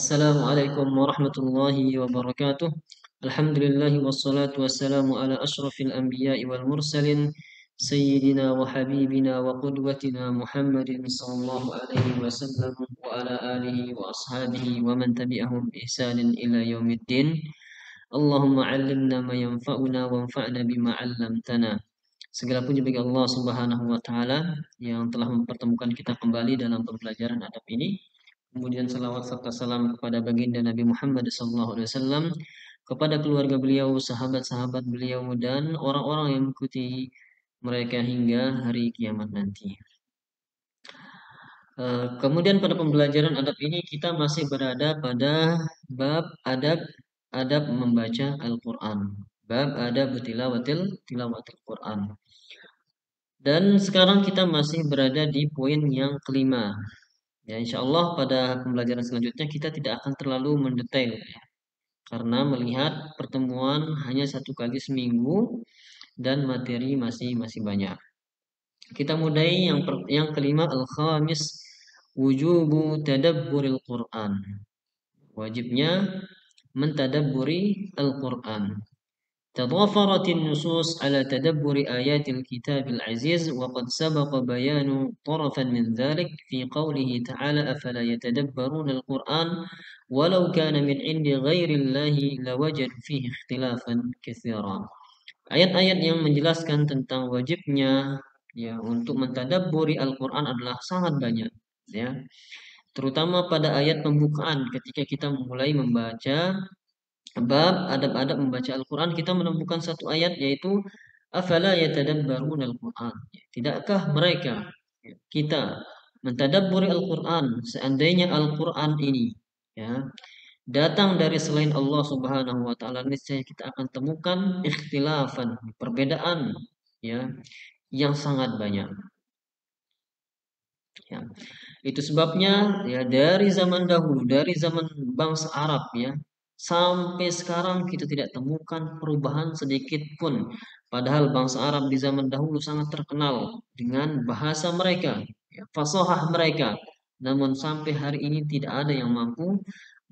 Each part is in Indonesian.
Assalamualaikum warahmatullahi wabarakatuh. Alhamdulillah wassalatu wassalamu ala ashrafil anbiya'i wal mursalin sayyidina wa habibina wa qudwatina Muhammadin sallallahu alaihi wasallam wa ala alihi wa ashabihi wa man tabi'ahum bi ihsanin ila yaumiddin. Allahumma 'allimna ma yanfa'una wanfa'na bima 'allamtana. Segala puji bagi Allah Subhanahu wa taala yang telah mempertemukan kita kembali dalam pembelajaran adab ini. Kemudian salawat serta salam kepada baginda Nabi Muhammad SAW, kepada keluarga beliau, sahabat-sahabat beliau, dan orang-orang yang mengikuti mereka hingga hari kiamat nanti. Kemudian pada pembelajaran adab ini kita masih berada pada bab adab membaca Al-Quran. Bab adab tilawatil Quran. Dan sekarang kita masih berada di poin yang kelima. Ya, insya Allah pada pembelajaran selanjutnya kita tidak akan terlalu mendetail ya, karena melihat pertemuan hanya satu kali seminggu dan materi masih banyak. Kita mulai yang kelima, al-khamis, wujubu tadabburil Quran. Wajibnya mentadabburi Al-Quran. تضافرت النصوص على تدبر آيات الكتاب العزيز وقد سبق بيان طرفا من ذلك في قوله تعالى أفلا يتدبرون القرآن ولو كان من عند غير الله لوجدوا فيه اختلافا كثيرا. Ayat-ayat yang menjelaskan tentang wajibnya ya untuk mentadabburi Al-Quran adalah sangat banyak ya, terutama pada ayat pembukaan ketika kita mulai membaca bab adab-adab membaca Al-Quran. Kita menemukan satu ayat yaitu afala yatadabbaruna Al-Quran. Tidakkah mereka kita mentadabburi Al-Quran, seandainya Al-Quran ini ya datang dari selain Allah Subhanahu wa taala, niscaya kita akan temukan ikhtilafan, perbedaan ya yang sangat banyak. Ya. Itu sebabnya ya dari zaman dahulu, dari zaman bangsa Arab ya, sampai sekarang kita tidak temukan perubahan sedikit pun. Padahal bangsa Arab di zaman dahulu sangat terkenal dengan bahasa mereka, ya, fasahah mereka. Namun sampai hari ini tidak ada yang mampu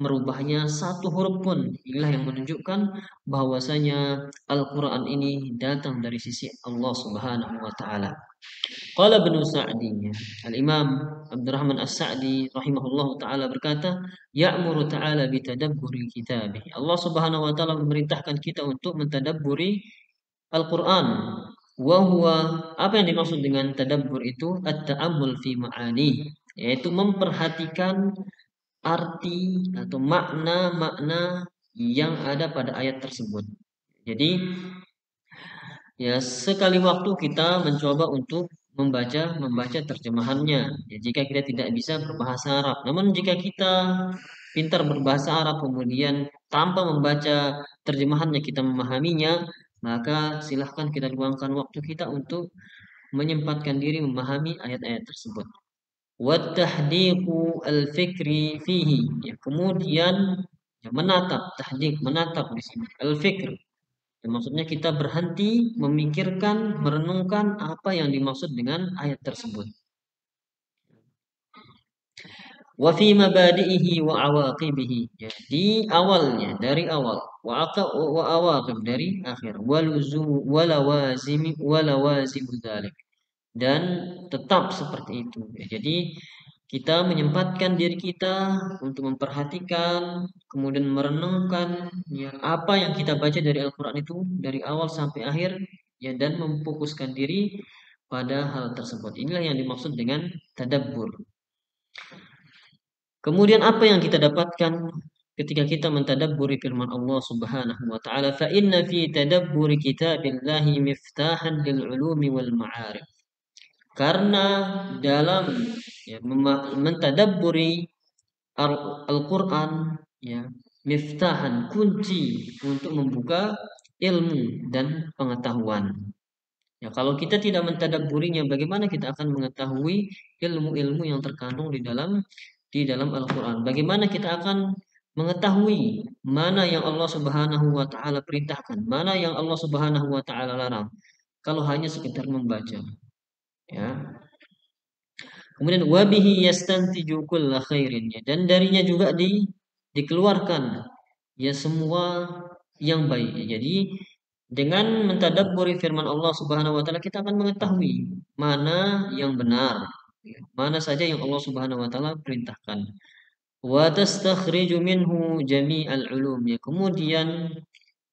merubahnya satu huruf pun. Inilah yang menunjukkan bahwasanya Al-Quran ini datang dari sisi Allah Subhanahu wa taala. Qala Ibnu Sa'di, Al-Imam Abdurrahman As-Sa'di rahimahullahu taala berkata, ya'muru ta'ala bitadabburi kitabih. Allah Subhanahu wa taala memerintahkan kita untuk mentadabburi Al-Quran. Wa huwa, apa yang dimaksud dengan tadabbur itu? At-ta'ammul fi ma'ani, yaitu memperhatikan arti atau makna-makna yang ada pada ayat tersebut. Jadi ya sekali waktu kita mencoba untuk membaca terjemahannya. Ya, jika kita tidak bisa berbahasa Arab, namun jika kita pintar berbahasa Arab kemudian tanpa membaca terjemahannya kita memahaminya, maka silahkan kita luangkan waktu kita untuk menyempatkan diri memahami ayat-ayat tersebut. Wattahdiqu al-fikri fihi. Ya, kemudian ya, menatap di sini. Al-fikr, ya, maksudnya kita berhenti memikirkan, merenungkan apa yang dimaksud dengan ayat tersebut. Wa fi mabadi'ihi wa awaqibihi. Ya, di awalnya, dari awal. Wa awaqib, dari akhir. Walawazimu dzalik. Dan tetap seperti itu. Ya, jadi kita menyempatkan diri kita untuk memperhatikan, kemudian merenungkan ya, apa yang kita baca dari Al-Quran itu dari awal sampai akhir ya, dan memfokuskan diri pada hal tersebut. Inilah yang dimaksud dengan tadabbur. Kemudian apa yang kita dapatkan ketika kita mentadabburi firman Allah Subhanahu wa taala, fa inna fi tadabburi kitabillahi miftahan lil ulumi wal ma'arif. Karena dalam ya, mentadabburi Al-Quran ya, miftahan, kunci untuk membuka ilmu dan pengetahuan. Ya, kalau kita tidak mentadabburinya, bagaimana kita akan mengetahui ilmu-ilmu yang terkandung di dalam Al-Quran? Bagaimana kita akan mengetahui mana yang Allah Subhanahu wa taala perintahkan, mana yang Allah Subhanahu wa taala larang, kalau hanya sekedar membaca. Ya. Kemudian wabihi yastantiju kulla khairin, dan darinya juga dikeluarkan ya semua yang baik. Jadi dengan mentadabburi firman Allah Subhanahu wa taala kita akan mengetahui mana yang benar, ya, mana saja yang Allah Subhanahu wa taala perintahkan. Wa tastakhriju minhu jami'al ulum ya. Kemudian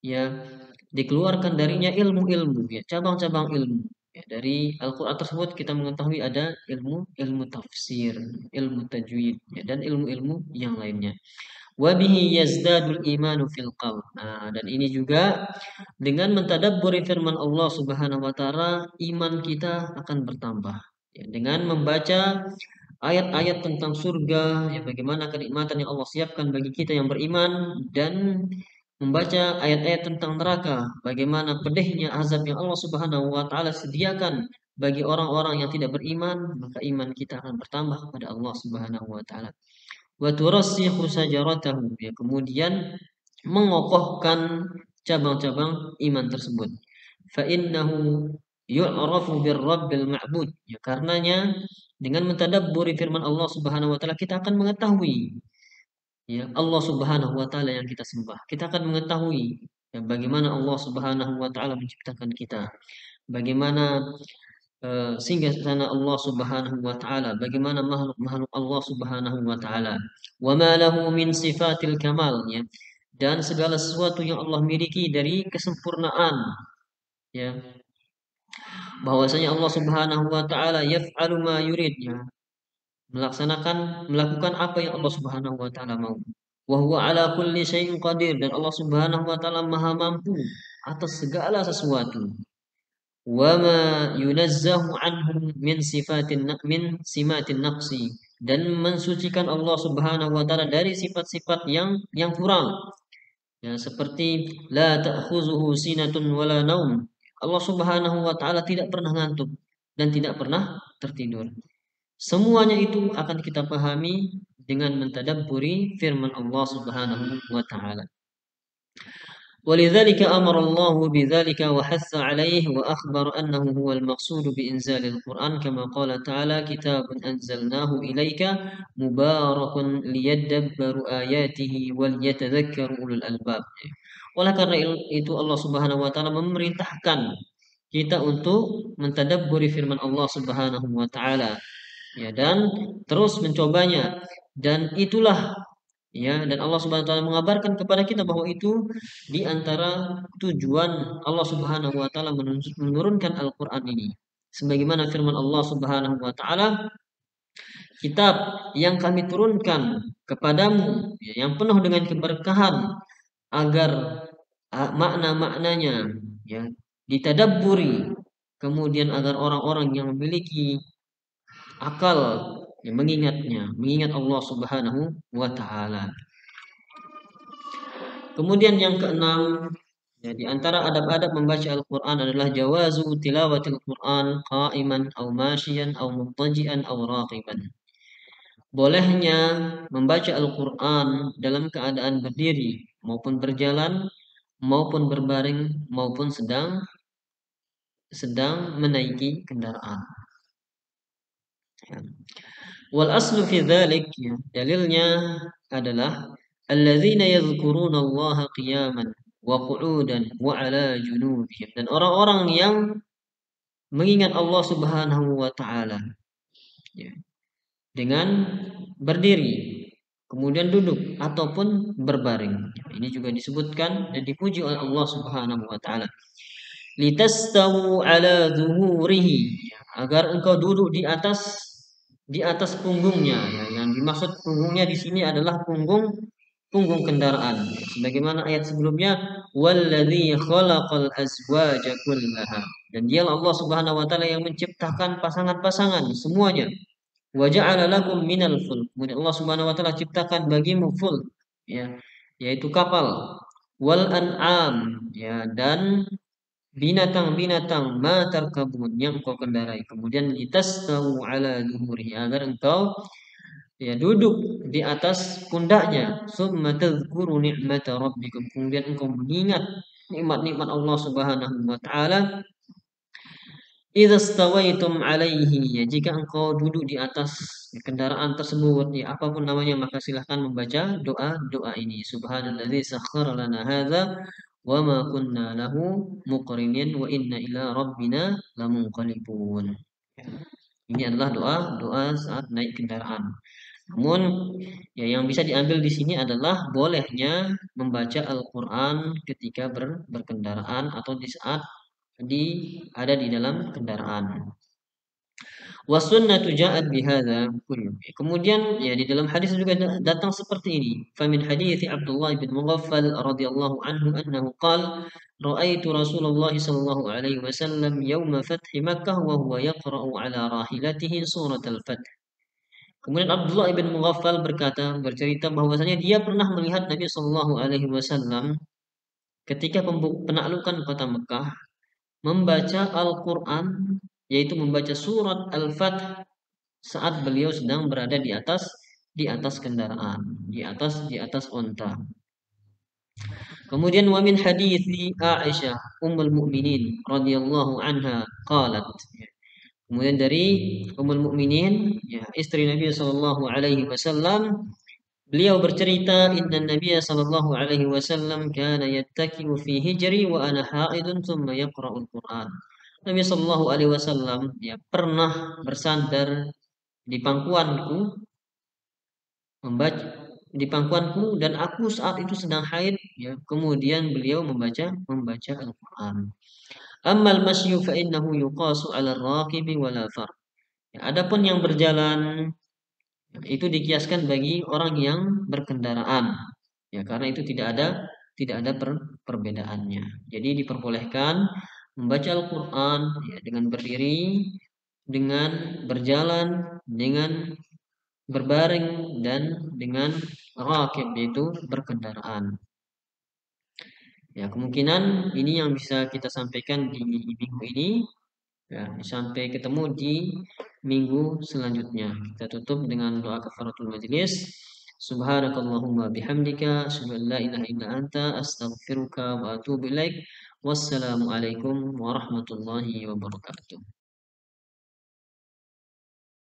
ya dikeluarkan darinya ilmu-ilmu ya, cabang-cabang ilmu. Ya, dari Al-Qur'an tersebut kita mengetahui ada ilmu tafsir, ilmu tajwid ya, dan ilmu-ilmu yang lainnya. Wa bihi yazdadul imanu fil qalb. Nah, dan ini juga dengan mentadabburi firman Allah Subhanahu wa taala iman kita akan bertambah. Ya, dengan membaca ayat-ayat tentang surga, ya bagaimana kenikmatan yang Allah siapkan bagi kita yang beriman dan membaca ayat-ayat tentang neraka, bagaimana pedihnya azab yang Allah Subhanahu wa taala sediakan bagi orang-orang yang tidak beriman, maka iman kita akan bertambah kepada Allah Subhanahu wa taala. Wa turassihu sajaratahu, ya kemudian mengokohkan cabang-cabang iman tersebut. Fa innahu yu'rafu birrabbil ma'bud. Ya karenanya dengan mentadabburi firman Allah Subhanahu wa taala kita akan mengetahui ya Allah Subhanahu wa taala yang kita sembah. Kita akan mengetahui ya bagaimana Allah Subhanahu wa taala menciptakan kita. Bagaimana sehingga sana Allah Subhanahu wa taala, bagaimana makhluk-makhluk Allah Subhanahu wa taala. Wa ma lahu min sifatil kamal ya. Dan segala sesuatu yang Allah miliki dari kesempurnaan ya. Bahwasanya Allah Subhanahu wa taala yaf'alu ma yurid ya. Melakukan apa yang Allah Subhanahu wa taala mau. Wa huwa ala kulli syai'in qadir, dan Allah Subhanahu wa taala Maha mampu atas segala sesuatu. Wa ma yunazzahu anhu min simatin naqsi, dan mensucikan Allah Subhanahu wa taala dari sifat-sifat yang kurang. Ya, seperti la ta'khuzuhu sinatun wala naum. Allah Subhanahu wa taala tidak pernah ngantuk dan tidak pernah tertidur. Semuanya itu akan kita pahami dengan mentadabburi firman Allah Subhanahu wa taala. ولذلك أمر الله بذلك وحث عليه وأخبر أنه هو المقصود بإنزال القرآن كما قال تعالى كتاب أنزلناه إليك مبارك ليدبروا آياته وليتذكر أولو الألباب. Oleh karena itu Allah Subhanahu wa taala memerintahkan kita untuk mentadabburi firman Allah Subhanahu wa taala ya dan terus mencobanya, dan itulah ya, dan Allah Subhanahu wa taala mengabarkan kepada kita bahwa itu di antara tujuan Allah Subhanahu wa taala menurunkan Al-Qur'an ini. Sebagaimana firman Allah Subhanahu wa taala, kitab yang kami turunkan kepadamu ya, yang penuh dengan keberkahan agar makna-maknanya ya ditadabburi, kemudian agar orang-orang yang memiliki akal ya, mengingat Allah Subhanahu wa taala. Kemudian yang keenam, ya, di antara adab-adab membaca Al-Quran adalah jawazu tilawatil Quran qa'iman aw masyian aw muttaji'an aw raqiban. Bolehnya membaca Al-Quran dalam keadaan berdiri maupun berjalan maupun berbaring maupun sedang menaiki kendaraan. Ya. Wal aslu fi dzalik ya, dalilnya adalah alladzina yadhkuruna Allah qiyaman wa qu'udan wa 'ala junubihim, dan orang-orang yang mengingat Allah Subhanahu wa taala ya, dengan berdiri kemudian duduk ataupun berbaring. Ini juga disebutkan dan dipuji oleh Allah Subhanahu wa taala. Litastawu 'ala zuhurihi, ya, agar engkau duduk di atas punggungnya ya. Yang dimaksud punggungnya di sini adalah punggung kendaraan. Sebagaimana ayat sebelumnya, walladzi khalaqal azwaja kullaha. Dan dialah Allah Subhanahu wa taala yang menciptakan pasangan-pasangan semuanya. Wa ja'ala lakum minal fulk. Kemudian Allah Subhanahu wa taala ciptakan bagimu fulk ya, yaitu kapal. Wal an'am ya, dan binatang-binatang ma tarkabun yang engkau kendarai. Kemudian litastawu ala zuhurihi, agar engkau ya duduk di atas pundaknya. Summa tadhkuru ni'mata rabbikum, kemudian engkau mengingat nikmat-nikmat Allah Subhanahu wa taala idza stawaitum alaihi, ya jika engkau duduk di atas kendaraan tersebut, ya apapun namanya, maka silahkan membaca doa ini. Subhanalladzi sakhkhara lana hadza wa ma kunna lahu muqrinin wa inna ila rabbina lamunqalibun. Ya, ini adalah doa saat naik kendaraan. Namun ya yang bisa diambil di sini adalah bolehnya membaca Al-Qur'an ketika berkendaraan atau di saat ada di dalam kendaraan. Wasunnatu ja'at bihadza kullu. Kemudian ya di dalam hadis juga datang seperti ini. Famin hadits Abdullah bin Mughaffal radhiyallahu anhu annahu qala ra'aitu Rasulullah sallallahu alaihi wasallam yauma fathi Makkah wa huwa yaqra'u ala rahilatihi surat al-Fath. Kemudian Abdullah bin Mughaffal bercerita bahwasanya dia pernah melihat Nabi sallallahu alaihi wasallam ketika penaklukan kota Mekah membaca Al-Quran, yaitu membaca surat Al-Fath saat beliau sedang berada di atas kendaraan, di atas onta. Kemudian wa min hadithi Aisyah ummul mukminin radhiyallahu anha qalat. Kemudian dari ummul mukminin, ya, istri Nabi sallallahu alaihi wasallam, beliau bercerita, inna Nabiya sallallahu alaihi wasallam kana yattaki'u fi hijri wa ana haidun thumma yaqra'ul Qur'an. Nabi sallallahu alaihi wasallam ya pernah bersandar di pangkuanku membaca di pangkuanku dan aku saat itu sedang haid, ya. Kemudian beliau membaca Al-Qur'an. Ammal masyu fa innahu yuqasu 'ala ar-raqibi wala far. Ya, adapun yang berjalan itu dikiaskan bagi orang yang berkendaraan, ya, karena itu tidak ada perbedaannya. Jadi diperbolehkan membaca Al-Qur'an ya, dengan berdiri, dengan berjalan, dengan berbaring, dan dengan rakib, yaitu berkendaraan. Ya, kemungkinan ini yang bisa kita sampaikan di minggu ini. Ya, sampai ketemu di minggu selanjutnya. Kita tutup dengan doa kafaratul majelis. Subhanakallahumma bihamdika asyhadu an la ilaha illa anta astaghfiruka wa atubu ilaik. Wassalamualaikum warahmatullahi wabarakatuh.